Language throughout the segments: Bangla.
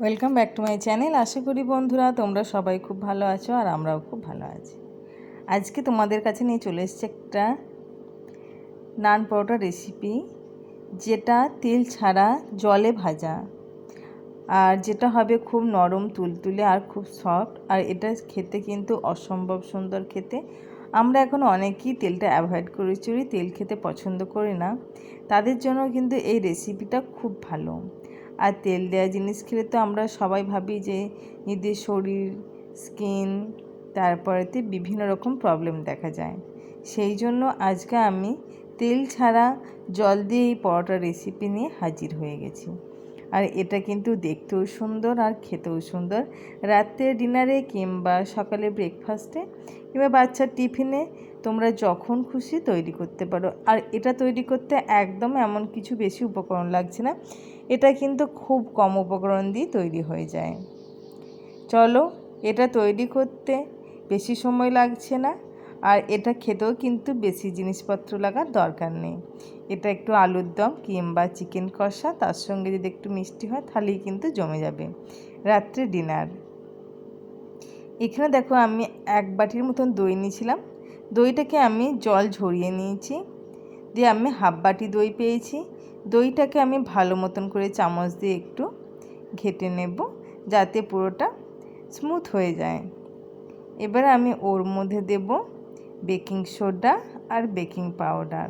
Welcome back to my channel. আশা করি বন্ধুরা তোমরা সবাই খুব ভালো আছো আর আমরাও খুব ভালো আছি। আজকে তোমাদের কাছে নিয়ে চলে এসেছি একটা নান পরোটা রেসিপি, যেটা তেল ছাড়া জলে ভাজা, আর যেটা হবে খুব নরম তুলতুলে আর খুব সফট। আর এটা খেতে কিন্তু অসম্ভব সুন্দর খেতে। আমরা এখন অনেকেই তেলটা অ্যাভয়েড করেছি, তেল খেতে পছন্দ করি না, তাদের জন্য কিন্তু এই রেসিপিটা খুব ভালো। আর তেল দেওয়া জিনিস খেলে তো আমরা সবাই ভাবি যে নিজের শরীর, স্কিন, তারপরেতে বিভিন্ন রকম প্রবলেম দেখা যায়। সেই জন্য আজকে আমি তেল ছাড়া জল দিয়ে এই পরোটা রেসিপি নিয়ে হাজির হয়ে গেছি। আর এটা কিন্তু দেখতেও সুন্দর আর খেতেও সুন্দর। রাত্রে ডিনারে কিংবা সকালে ব্রেকফাস্টে কিংবা বাচ্চার টিফিনে তোমরা যখন খুশি তৈরি করতে পারো। আর এটা তৈরি করতে একদম এমন কিছু বেশি উপকরণ লাগছে না, এটা কিন্তু খুব কম উপকরণ দিয়ে তৈরি হয়ে যায়। চলো, এটা তৈরি করতে বেশি সময় লাগছে না, আর এটা খেতেও কিন্তু বেশি জিনিসপত্র লাগার দরকার নেই। এটা একটু আলুর দম কিংবা চিকেন কষা, তার সঙ্গে যদি একটু মিষ্টি হয় তাহলেই কিন্তু জমে যাবে রাত্রে ডিনার। এখানে দেখো আমি 1 বাটির মতন দই নিয়েছিলাম। দইটাকে আমি জল ঝরিয়ে নিয়েছি, দিয়ে আমি 1/2 বাটি দই পেয়েছি। দইটাকে আমি ভালো মতন করে চামচ দিয়ে একটু ঘেটে নেব, যাতে পুরোটা স্মুথ হয়ে যায়। এবার আমি ওর মধ্যে দেব বেকিং সোডা আর বেকিং পাউডার।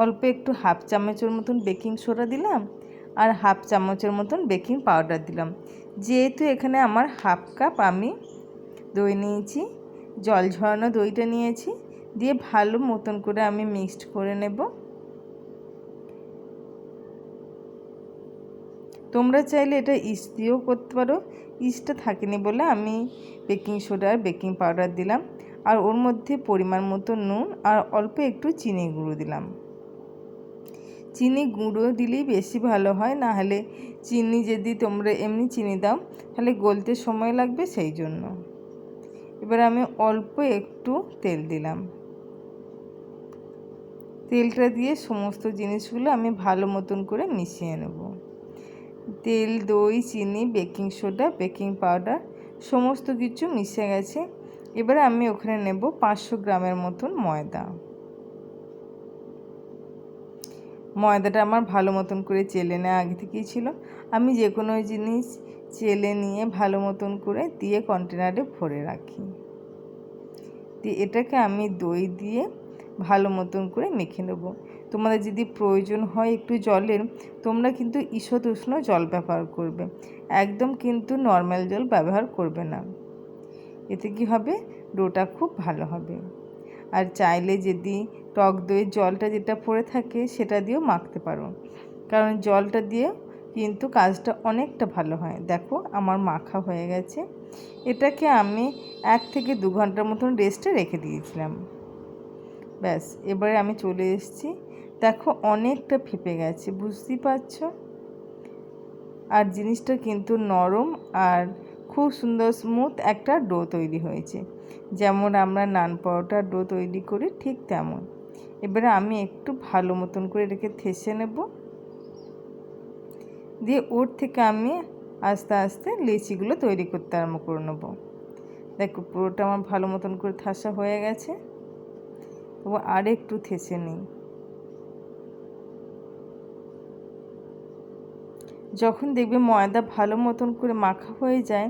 অল্প একটু 1/2 চামচের মতন বেকিং সোডা দিলাম আর 1/2 চামচের মতন বেকিং পাউডার দিলাম। যেহেতু এখানে আমার 1/2 কাপ আমি দই নিয়েছি, জল ঝরানো দইটা নিয়েছি, দিয়ে ভালো মতন করে আমি মিক্সড করে নেব। তোমরা চাইলে এটা ইস্ট দিয়েও করতে পারো, ইস্টটা থাকেনি বলে আমি বেকিং সোডা আর বেকিং পাউডার দিলাম। আর ওর মধ্যে পরিমাণ মতো নুন আর অল্প একটু চিনি গুঁড়ো দিলাম। চিনি গুঁড়ো দিলেই বেশি ভালো হয়, না হলে চিনি যদি তোমরা এমনি চিনি দাও তাহলে গলতে সময় লাগবে, সেই জন্য। এবার আমি অল্প একটু তেল দিলাম। তেলটা দিয়ে সমস্ত জিনিসগুলো আমি ভালো মতন করে মিশিয়ে নেব। তেল, দই, চিনি, বেকিং সোডা, বেকিং পাউডার সমস্ত কিছু মিশে গেছে। এবারে আমি ওখানে নেব 500 গ্রামের মতন ময়দা। ময়দাটা আমার ভালো মতন করে চেলে নেওয়া আগে থেকেই ছিল। আমি যে কোনো জিনিস চেলে নিয়ে ভালো মতন করে দিয়ে কন্টেনারে ভরে রাখি। দিয়ে এটাকে আমি দই দিয়ে ভালো মতন করে মেখে নেব। তোমাদের যদি প্রয়োজন হয় একটু জলের, তোমরা কিন্তু ঈষৎ উষ্ণ জল ব্যবহার করবে, একদম কিন্তু নর্মাল জল ব্যবহার করবে না। এতে কি হবে, ডোটা খুব ভালো হবে। আর চাইলে যদি টক দইয়ের জলটা যেটা পড়ে থাকে সেটা দিয়েও মাখতে পারো, কারণ জলটা দিয়ে কিন্তু কাজটা অনেকটা ভালো হয়। দেখো আমার মাখা হয়ে গেছে। এটাকে আমি 1 থেকে 2 ঘন্টার মতন রেস্টে রেখে দিয়েছিলাম। ব্যাস, এবারে আমি চলে এসেছি। দেখো অনেকটা ফেপে গেছে, বুঝতেই পারছো। আর জিনিসটা কিন্তু নরম আর খুব সুন্দর স্মুথ একটা ডো তৈরি হয়েছে, যেমন আমরা নান পরোটার ডো তৈরি করি ঠিক তেমন। এবারে আমি একটু ভালো মতন করে এটাকে থেসে নেব, দিয়ে ওর থেকে আমি আস্তে আস্তে লেচিগুলো তৈরি করতে আরম্ভ করে নেব। দেখো পুরোটা আমার ভালো মতন করে ঠাসা হয়ে গেছে, তবু আর একটু থেসে নিই। যখন দেখবে ময়দা ভালো মতন করে মাখা হয়ে যায়,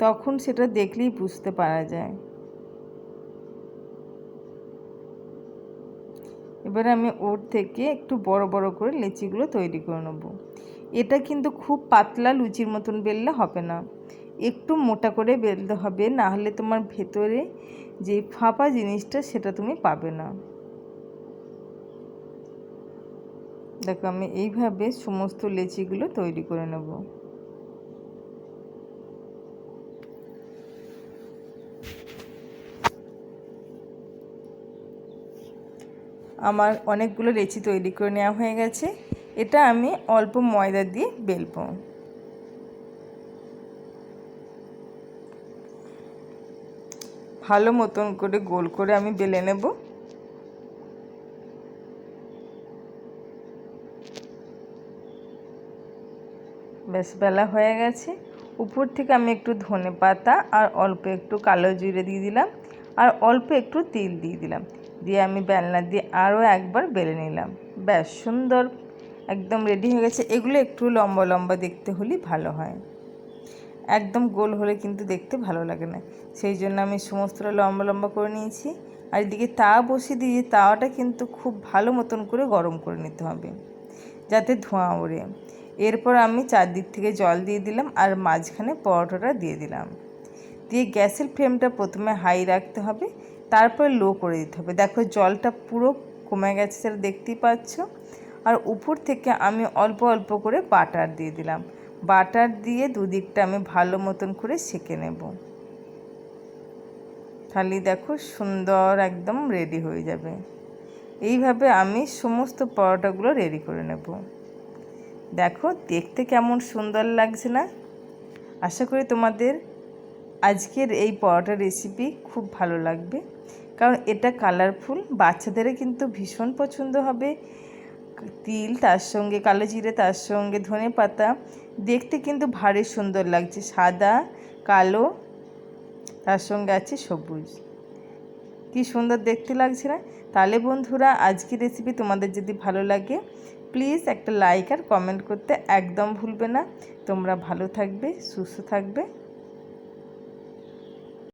তখন সেটা দেখলেই বুঝতে পারা যায়। এবার আমি ওর থেকে একটু বড় বড় করে লেচিগুলো তৈরি করে নেব। এটা কিন্তু খুব পাতলা লুচির মতন বেললে হবে না, একটু মোটা করে বেলতে হবে, না হলে তোমার ভেতরে যে ফাঁপা জিনিসটা সেটা তুমি পাবে না। দেখো আমি এইভাবে সমস্ত লেচিগুলো তৈরি করে নেব। আমার অনেকগুলো লেচি তৈরি করে নেওয়া হয়ে গেছে। এটা আমি অল্প ময়দা দিয়ে বেলবো। ভালো মতন করে গোল করে আমি বেলে নেব। বেশ বেলা হয়ে গেছে। উপর থেকে আমি একটু ধনে পাতা আর অল্প একটু কালো জিরে দিয়ে দিলাম আর অল্প একটু তিল দিয়ে দিলাম, দিয়ে আমি বেলনা দিয়ে আরও একবার বেলে নিলাম। ব্যাস সুন্দর একদম রেডি হয়ে গেছে। এগুলো একটু লম্বা লম্বা দেখতে হলেই ভালো হয়, একদম গোল হলে কিন্তু দেখতে ভালো লাগে না। সেই জন্য আমি সমস্তটা লম্বা লম্বা করে নিয়েছি। আর এদিকে তাওয়া বসিয়ে দিয়ে তাওয়াটা কিন্তু খুব ভালো মতন করে গরম করে নিতে হবে যাতে ধোঁয়া ওড়ে। এরপর আমি চারদিক থেকে জল দিয়ে দিলাম আর মাঝখানে পরোটাটা দিয়ে দিলাম। দিয়ে গ্যাসের ফ্লেমটা প্রথমে হাই রাখতে হবে, তারপর লো করে দিতে হবে। দেখো জলটা পুরো কমে গেছে, সেটা দেখতেই পাচ্ছ। আর উপর থেকে আমি অল্প অল্প করে বাটার দিয়ে দিলাম। বাটার দিয়ে দুদিকটা আমি ভালো মতন করে সেঁকে নেব। তাহলে দেখো সুন্দর একদম রেডি হয়ে যাবে। এইভাবে আমি সমস্ত পরোটাগুলো রেডি করে নেব। দেখো দেখতে কেমন সুন্দর লাগছে না? আশা করি তোমাদের আজকের এই পরোটা রেসিপি খুব ভালো লাগবে, কারণ এটা কালারফুল, বাচ্চাদেরও কিন্তু ভীষণ পছন্দ হবে। তিল তার সঙ্গে কালো জিরে, তার সঙ্গে ধনে পাতা, দেখতে কিন্তু ভারী সুন্দর লাগছে। সাদা কালো তার সঙ্গে আছে সবুজ, কি সুন্দর দেখতে লাগছে না? তাহলে বন্ধুরা আজকের রেসিপি তোমাদের যদি ভালো লাগে প্লিজ একটা লাইক আর কমেন্ট করতে একদম ভুলবে না। তোমরা ভালো থাকবে, সুস্থ থাকবে।